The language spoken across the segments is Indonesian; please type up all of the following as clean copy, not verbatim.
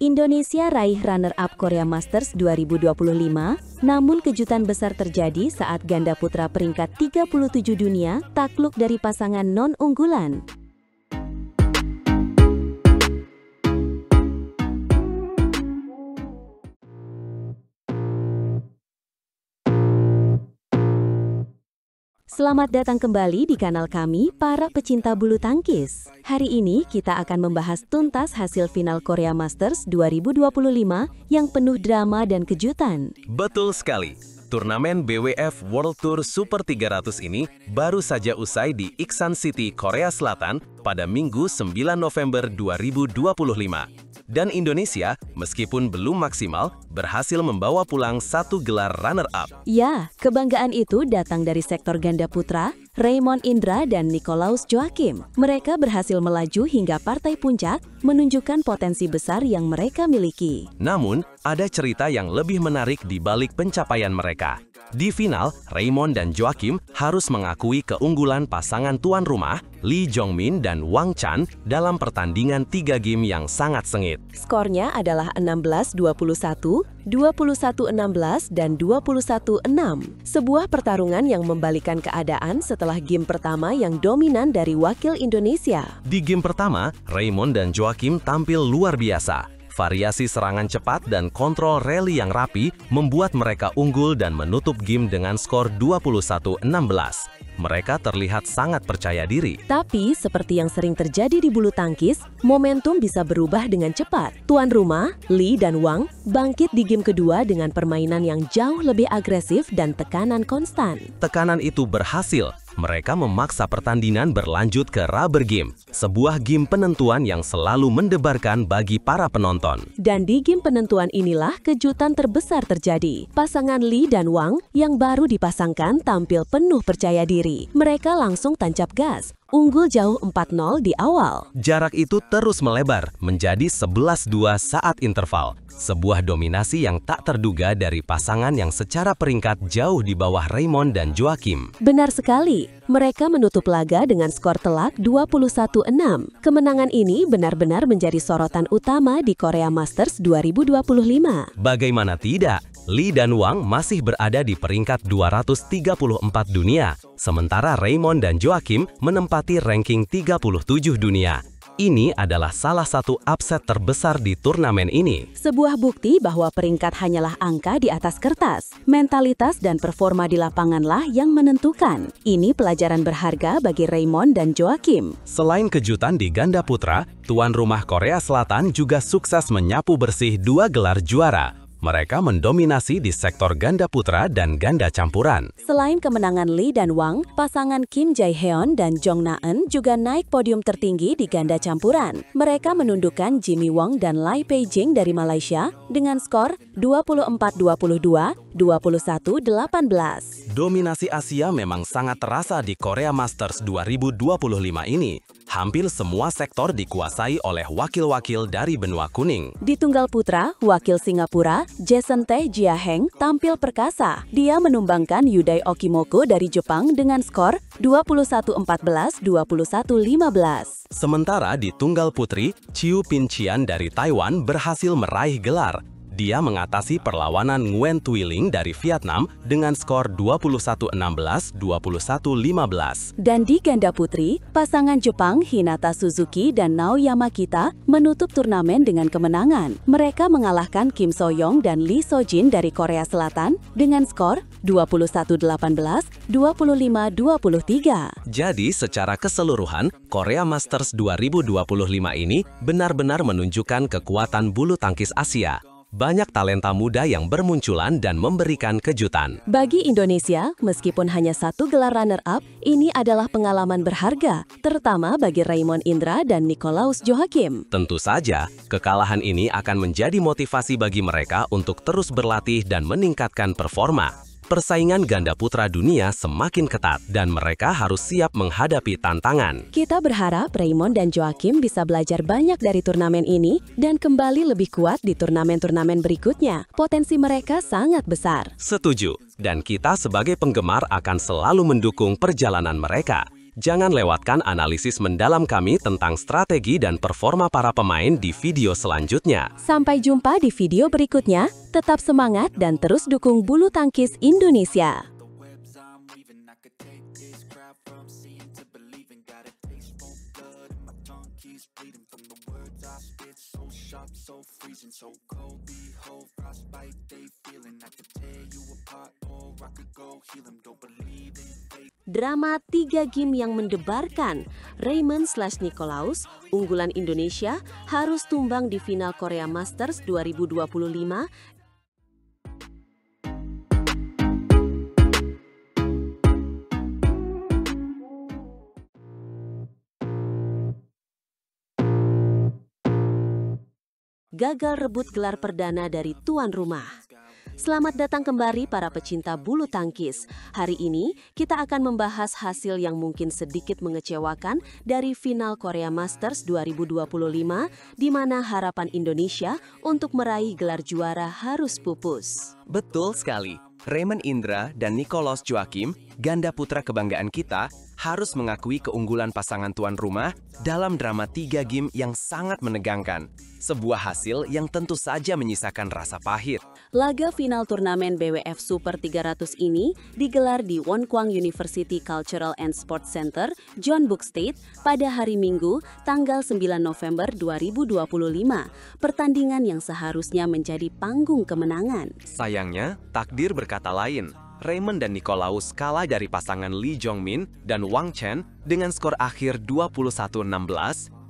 Indonesia raih runner-up Korea Masters 2025, namun kejutan besar terjadi saat ganda putra peringkat 37 dunia takluk dari pasangan non-unggulan. Selamat datang kembali di kanal kami, para pecinta bulu tangkis. Hari ini kita akan membahas tuntas hasil final Korea Masters 2025 yang penuh drama dan kejutan. Betul sekali. Turnamen BWF World Tour Super 300 ini baru saja usai di Iksan City, Korea Selatan pada Minggu 9 November 2025. Dan Indonesia, meskipun belum maksimal, berhasil membawa pulang satu gelar runner-up. Ya, kebanggaan itu datang dari sektor ganda putra, Raymond Indra dan Nicolaus Joachim. Mereka berhasil melaju hingga partai puncak, menunjukkan potensi besar yang mereka miliki. Namun, ada cerita yang lebih menarik di balik pencapaian mereka. Di final, Raymond dan Joachim harus mengakui keunggulan pasangan tuan rumah, Lee Jong-min dan Wang Chan, dalam pertandingan 3 game yang sangat sengit. Skornya adalah 16-21, 21-16, dan 21-6. Sebuah pertarungan yang membalikan keadaan setelah game pertama yang dominan dari wakil Indonesia. Di game pertama, Raymond dan Joachim tampil luar biasa. Variasi serangan cepat dan kontrol rally yang rapi membuat mereka unggul dan menutup game dengan skor 21-16. Mereka terlihat sangat percaya diri. Tapi, seperti yang sering terjadi di bulu tangkis, momentum bisa berubah dengan cepat. Tuan rumah, Lee dan Wang, bangkit di game kedua dengan permainan yang jauh lebih agresif dan tekanan konstan. Tekanan itu berhasil. Mereka memaksa pertandingan berlanjut ke rubber game, sebuah game penentuan yang selalu mendebarkan bagi para penonton. Dan di game penentuan inilah kejutan terbesar terjadi. Pasangan Lee dan Wang yang baru dipasangkan tampil penuh percaya diri. Mereka langsung tancap gas, unggul jauh 4-0 di awal. Jarak itu terus melebar menjadi 11-2 saat interval. Sebuah dominasi yang tak terduga dari pasangan yang secara peringkat jauh di bawah Raymond dan Joachim. Benar sekali, mereka menutup laga dengan skor telak 21-6. Kemenangan ini benar-benar menjadi sorotan utama di Korea Masters 2025. Bagaimana tidak, Lee dan Wang masih berada di peringkat 234 dunia, sementara Raymond dan Joachim menempati ranking 37 dunia. Ini adalah salah satu upset terbesar di turnamen ini. Sebuah bukti bahwa peringkat hanyalah angka di atas kertas. Mentalitas dan performa di lapanganlah yang menentukan. Ini pelajaran berharga bagi Raymond dan Joachim. Selain kejutan di ganda putra, tuan rumah Korea Selatan juga sukses menyapu bersih 2 gelar juara. Mereka mendominasi di sektor ganda putra dan ganda campuran. Selain kemenangan Lee dan Wang, pasangan Kim Jae-hyun dan Jong Na-eun juga naik podium tertinggi di ganda campuran. Mereka menundukkan Jimmy Wong dan Lai Pei-jing dari Malaysia dengan skor 24-22, 21-18. Dominasi Asia memang sangat terasa di Korea Masters 2025 ini. Hampir semua sektor dikuasai oleh wakil-wakil dari benua kuning. Di tunggal putra, wakil Singapura, Jason Tae Jia Heng tampil perkasa. Dia menumbangkan Yudai Okimoto dari Jepang dengan skor 21-14, 21-15. Sementara di tunggal putri, Chiu Pin Chian dari Taiwan berhasil meraih gelar. Dia mengatasi perlawanan Nguyen Thuy Linh dari Vietnam dengan skor 21-16, 21-15. Dan di ganda putri, pasangan Jepang Hinata Suzuki dan Naoya Makita menutup turnamen dengan kemenangan. Mereka mengalahkan Kim So-young dan Lee So-jin dari Korea Selatan dengan skor 21-18, 25-23. Jadi secara keseluruhan, Korea Masters 2025 ini benar-benar menunjukkan kekuatan bulu tangkis Asia. Banyak talenta muda yang bermunculan dan memberikan kejutan. Bagi Indonesia, meskipun hanya satu gelar runner-up, ini adalah pengalaman berharga, terutama bagi Raymond Indra dan Nicolaus Joachim. Tentu saja, kekalahan ini akan menjadi motivasi bagi mereka untuk terus berlatih dan meningkatkan performa. Persaingan ganda putra dunia semakin ketat dan mereka harus siap menghadapi tantangan. Kita berharap Raymond dan Joachim bisa belajar banyak dari turnamen ini dan kembali lebih kuat di turnamen-turnamen berikutnya. Potensi mereka sangat besar. Setuju, dan kita sebagai penggemar akan selalu mendukung perjalanan mereka. Jangan lewatkan analisis mendalam kami tentang strategi dan performa para pemain di video selanjutnya. Sampai jumpa di video berikutnya. Tetap semangat dan terus dukung bulu tangkis Indonesia. So freezing, so cold, behold, frostbite, they feeling I could tear you apart, or I could go heal them, don't believe in fate. Drama 3 game yang mendebarkan. Raymond/Nicolaus, unggulan Indonesia, harus tumbang di final Korea Masters 2025. Gagal rebut gelar perdana dari tuan rumah. Selamat datang kembali para pecinta bulu tangkis. Hari ini kita akan membahas hasil yang mungkin sedikit mengecewakan dari final Korea Masters 2025, di mana harapan Indonesia untuk meraih gelar juara harus pupus. Betul sekali. Raymond Indra dan Nicolaus Joachim, ganda putra kebanggaan kita, harus mengakui keunggulan pasangan tuan rumah dalam drama 3 game yang sangat menegangkan. Sebuah hasil yang tentu saja menyisakan rasa pahit. Laga final turnamen BWF Super 300 ini digelar di Wonkwang University Cultural and Sports Center, Jeonbuk State, pada hari Minggu, tanggal 9 November 2025. Pertandingan yang seharusnya menjadi panggung kemenangan. Sayangnya, takdir berkata lain. Raymond dan Nicolaus kalah dari pasangan Lee Jong-min dan Wang Chen dengan skor akhir 21-16,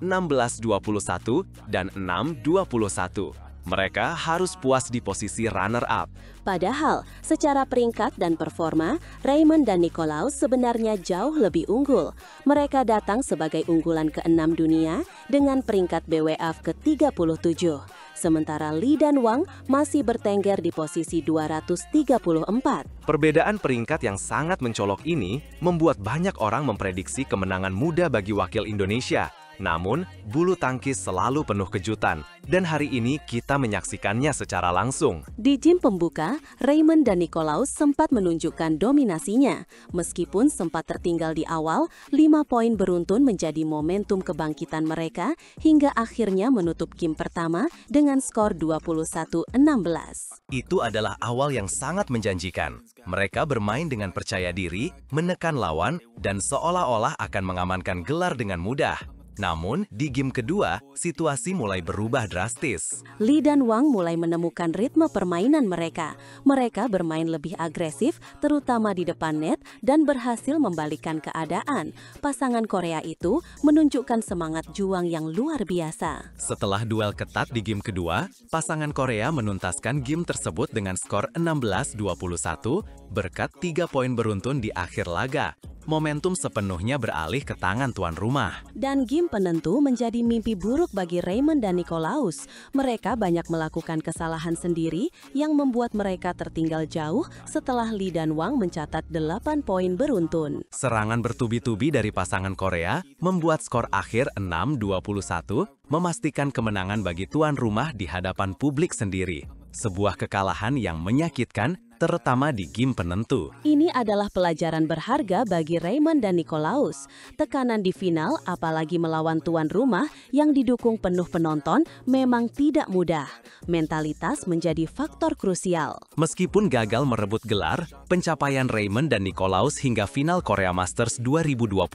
16-21, dan 6-21. Mereka harus puas di posisi runner-up. Padahal, secara peringkat dan performa, Raymond dan Nicolaus sebenarnya jauh lebih unggul. Mereka datang sebagai unggulan ke-6 dunia dengan peringkat BWF ke-37. Sementara Lee dan Wang masih bertengger di posisi 234. Perbedaan peringkat yang sangat mencolok ini membuat banyak orang memprediksi kemenangan mudah bagi wakil Indonesia. Namun, bulu tangkis selalu penuh kejutan, dan hari ini kita menyaksikannya secara langsung. Di game pembuka, Raymond dan Nicolaus sempat menunjukkan dominasinya. Meskipun sempat tertinggal di awal, 5 poin beruntun menjadi momentum kebangkitan mereka hingga akhirnya menutup game pertama dengan skor 21-16. Itu adalah awal yang sangat menjanjikan. Mereka bermain dengan percaya diri, menekan lawan, dan seolah-olah akan mengamankan gelar dengan mudah. Namun, di game kedua, situasi mulai berubah drastis. Lee dan Wang mulai menemukan ritme permainan mereka. Mereka bermain lebih agresif, terutama di depan net, dan berhasil membalikkan keadaan. Pasangan Korea itu menunjukkan semangat juang yang luar biasa. Setelah duel ketat di game kedua, pasangan Korea menuntaskan game tersebut dengan skor 16-21 berkat 3 poin beruntun di akhir laga. Momentum sepenuhnya beralih ke tangan tuan rumah. Dan game penentu menjadi mimpi buruk bagi Raymond dan Nicolaus. Mereka banyak melakukan kesalahan sendiri yang membuat mereka tertinggal jauh setelah Lee dan Wang mencatat 8 poin beruntun. Serangan bertubi-tubi dari pasangan Korea membuat skor akhir 6-21 memastikan kemenangan bagi tuan rumah di hadapan publik sendiri. Sebuah kekalahan yang menyakitkan, terutama di game penentu. Ini adalah pelajaran berharga bagi Raymond dan Nicolaus. Tekanan di final, apalagi melawan tuan rumah yang didukung penuh penonton, memang tidak mudah. Mentalitas menjadi faktor krusial. Meskipun gagal merebut gelar, pencapaian Raymond dan Nicolaus hingga final Korea Masters 2025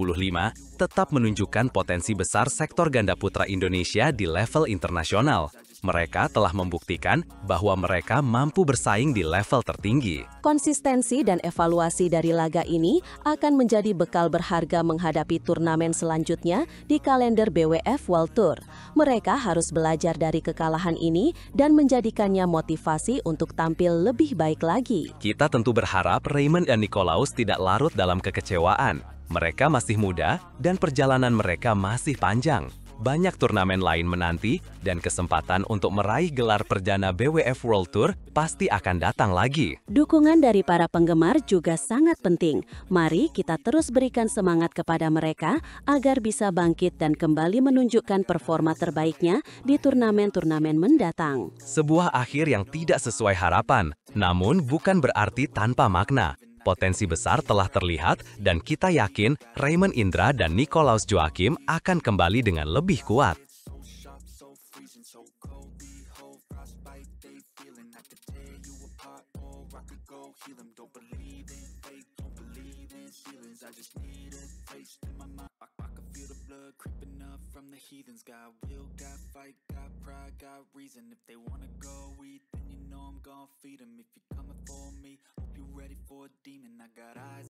tetap menunjukkan potensi besar sektor ganda putra Indonesia di level internasional. Mereka telah membuktikan bahwa mereka mampu bersaing di level tertinggi. Konsistensi dan evaluasi dari laga ini akan menjadi bekal berharga menghadapi turnamen selanjutnya di kalender BWF World Tour. Mereka harus belajar dari kekalahan ini dan menjadikannya motivasi untuk tampil lebih baik lagi. Kita tentu berharap Raymond dan Nicolaus tidak larut dalam kekecewaan. Mereka masih muda dan perjalanan mereka masih panjang. Banyak turnamen lain menanti, dan kesempatan untuk meraih gelar perdana BWF World Tour pasti akan datang lagi. Dukungan dari para penggemar juga sangat penting. Mari kita terus berikan semangat kepada mereka agar bisa bangkit dan kembali menunjukkan performa terbaiknya di turnamen-turnamen mendatang. Sebuah akhir yang tidak sesuai harapan, namun bukan berarti tanpa makna. Potensi besar telah terlihat dan kita yakin Raymond Indra dan Nicolaus Joachim akan kembali dengan lebih kuat. So sharp, so freezing, so cold. Behold, frostbite, they feeling. I could tear you apart, or I could go heal 'em. Don't believe in fate, don't believe in ceilings. I just need a taste in my mind. I can feel the blood creeping up from the heathens. Got will, got fight, got pride, got reason. If they wanna go